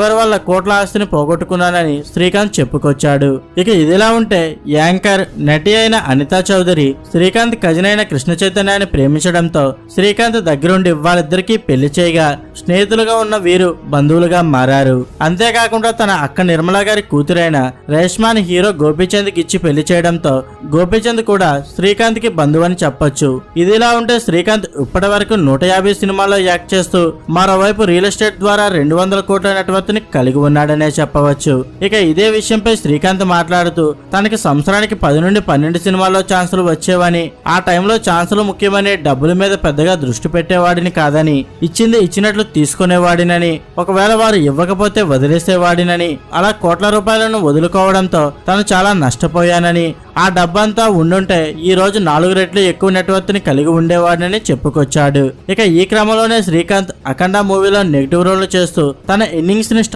చివరి వల్ల కోట్ల ఆస్తిని పోగొట్టుకున్నానని శ్రీకాంత్ చెప్పుకొచ్చాడు. ఇక ఇదిలా ఉంటే యాంకర్ నటి అయిన అనితా చౌదరి శ్రీకాంత్ కజిన్ అయిన కృష్ణ చైతన్యాన్ని ప్రేమించడంతో శ్రీకాంత్ దగ్గరుండి వాళ్ళిద్దరికీ పెళ్లి చేయగా స్నేహితులుగా ఉన్న వీరు బంధువులుగా మారారు. అంతేకాకుండా తన అక్క నిర్మల గారి కూతురైన రేష్మాని హీరో గోపీచంద్ కి ఇచ్చి పెళ్లి చేయడంతో గోపీచంద్ కూడా శ్రీకాంత్ కి బంధువు అని చెప్పొచ్చు. ఇదిలా ఉంటే శ్రీకాంత్ ఇప్పటి వరకు 150 సినిమాల్లో యాక్ట్ చేస్తూ మరోవైపు రియల్ ఎస్టేట్ ద్వారా 200 కోట్ల నెట్వర్త్ ని కలిగి ఉన్నాడనే చెప్పవచ్చు. ఇక ఇదే విషయంపై శ్రీకాంత్ మాట్లాడుతూ తనకి సంవత్సరానికి 10 నుండి 12 సినిమాల్లో ఛాన్సులు వచ్చేవని, ఆ టైంలో ఛాన్సులు ముఖ్యమని డబ్బుల మీద పెద్దగా దృష్టి పెట్టేవాడిని కాదని, ఇచ్చింది ఇచ్చినట్లు తీసుకునేవాడినని, ఒకవేళ వారు ఇవ్వకపోతే వదిలేసేవాడినని, అలా కోట్ల రూపాయలను వదులుకోవడంతో తను చాలా నష్టపోయానని, ఆ డబ్బంతా ఉండుంటే ఈ రోజు 4 రెట్లు ఎక్కువ నెట్వర్త్ ని కలిగి ఉండేవాడినని చెప్పుకొచ్చాడు. ఇక ఈ క్రమంలోనే శ్రీకాంత్ అఖండ మూవీలో నెగిటివ్ రోల్ చేస్తూ తన ఇన్నింగ్స్ ని